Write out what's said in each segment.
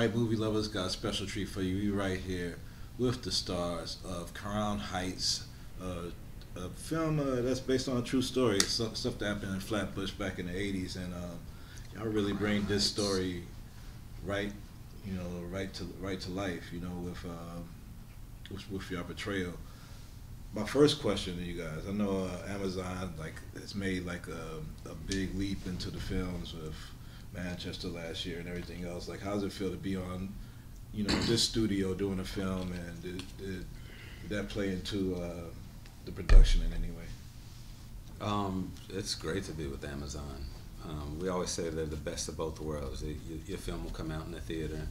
Tonight, movie lovers got a special treat for you. We right here with the stars of Crown Heights, a film that's based on a true story, stuff that happened in Flatbush back in the '80s, and y'all really bring this story right, right to life, with your portrayal. My first question to you guys: I know Amazon has made a big leap into the films with Manchester last year and everything else. How does it feel to be on, this studio doing a film, and did that play into the production in any way? It's great to be with Amazon. We always say they're the best of both worlds. Your film will come out in the theater,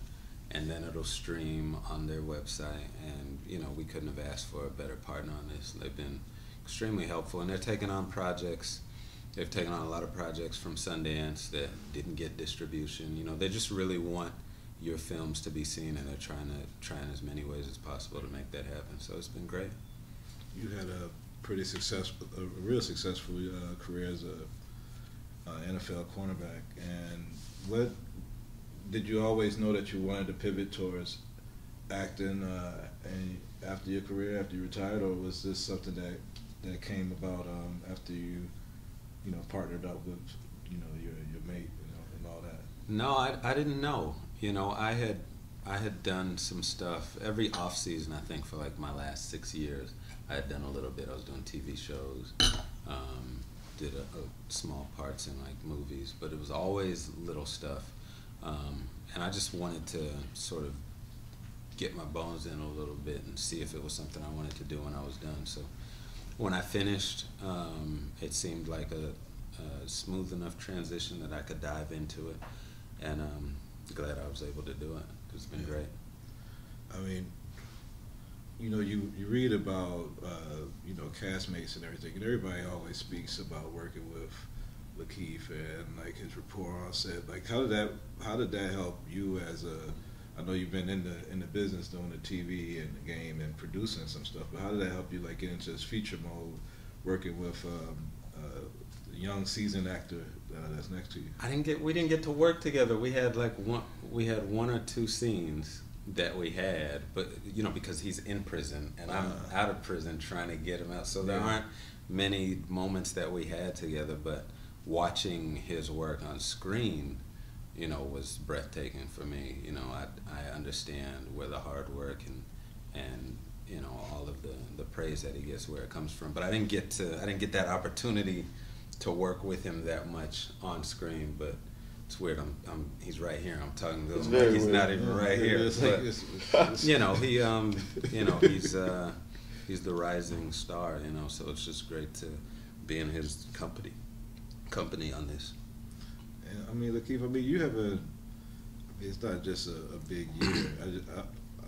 and then it'll stream on their website. And we couldn't have asked for a better partner on this. They've been extremely helpful, and they're taking on projects. They've taken on a lot of projects from Sundance that didn't get distribution. They just really want your films to be seen, and they're trying in as many ways as possible to make that happen. So it's been great. You had a real successful career as a NFL cornerback. And what did you always know that you wanted to pivot towards acting and after your career, after you retired, or was this something that came about after you partnered up with your mate and all that? No, I didn't know. I had done some stuff every off season. I think for my last 6 years, I had done a little bit. I was doing TV shows, did a small parts in movies, but it was always little stuff. And I just wanted to sort of get my bones in a little bit and see if it was something I wanted to do when I was done. So when I finished, it seemed like a smooth enough transition that I could dive into it, and glad I was able to do it. It's been great. I mean, you read about castmates and everything, and everybody always speaks about working with Lakeith and his rapport on set. How did that help you as a? I know you've been in the business doing the TV and the game and producing some stuff, but how did that help you get into this feature mode, working with a young seasoned actor that's next to you? We didn't get to work together. We had one or two scenes that we had, but because he's in prison and I'm out of prison trying to get him out, so there aren't many moments that we had together. But watching his work on screen, was breathtaking for me. I understand where the hard work and all of the praise that he gets, where it comes from. But I didn't get that opportunity to work with him that much on screen. But it's weird. He's right here. I'm talking to him. He's not even right here. But he's the rising star. So it's just great to be in his company on this. Lakeith, you have it's not just a big year.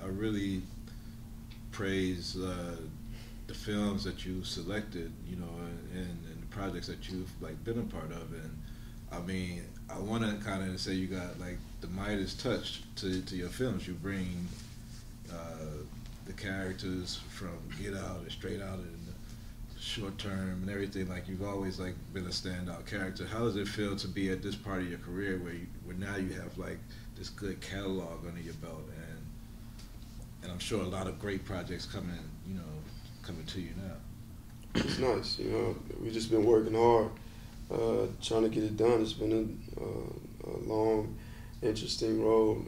I really praise the films that you selected, and the projects that you've been a part of. And I want to kind of say you got the Midas touch to your films. You bring the characters from Get Out and Straight Out and Short Term and everything. You've always been a standout character. How does it feel to be at this part of your career where now you have this good catalog under your belt, and I'm sure a lot of great projects coming to you now? It's nice, we've just been working hard, trying to get it done. It's been a long, interesting road.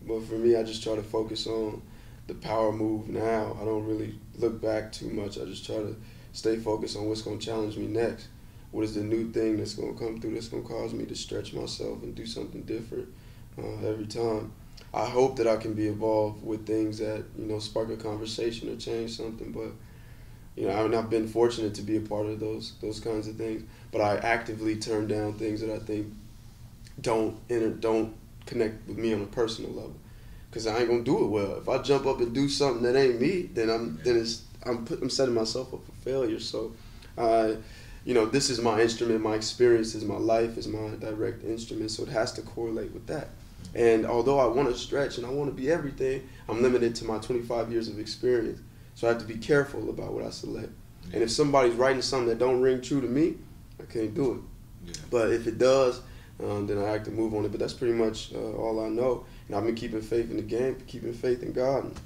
But for me, I just try to focus on the power move now. I don't really look back too much. I just try to stay focused on what's going to challenge me next. What is the new thing that's going to come through that's going to cause me to stretch myself and do something different every time. I hope that I can be involved with things that, spark a conversation or change something, but, I've been fortunate to be a part of those kinds of things, but I actively turn down things that I think don't connect with me on a personal level, because I ain't going to do it well. If I jump up and do something that ain't me, then I'm setting myself up for failure. So, this is my instrument. My experience is my life, is my direct instrument. So it has to correlate with that. And although I want to stretch and I want to be everything, I'm limited to my 25 years of experience. So I have to be careful about what I select. Yeah. And if somebody's writing something that don't ring true to me, I can't do it. Yeah. But if it does, then I have to move on it. But that's pretty much all I know. And I've been keeping faith in the game, keeping faith in God, and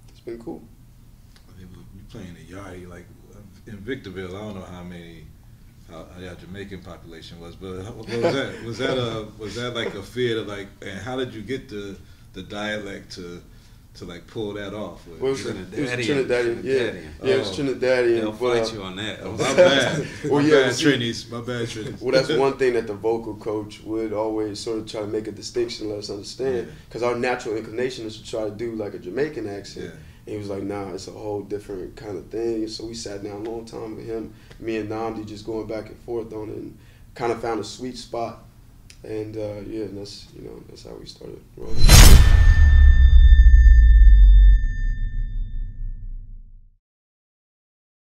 it's been cool. I mean, you playing in Yari, like in Victorville. I don't know how your Jamaican population was, but what was that? Was that like a fear to like? And how did you get the dialect to like pull that off? Well, it was Trinidadian. Yeah, it was Trinidadian. They'll fight you on that. My bad. Well, my yeah, bad, Trinis. My bad, Trinis. Well, that's one thing that the vocal coach would always sort of try to make a distinction, let us understand, because our natural inclination is to try to do like a Jamaican accent. Yeah. And he was like, nah, it's a whole different kind of thing. So we sat down a long time with him, me and Nnamdi, just going back and forth on it, and kind of found a sweet spot. And yeah, and that's how we started rolling.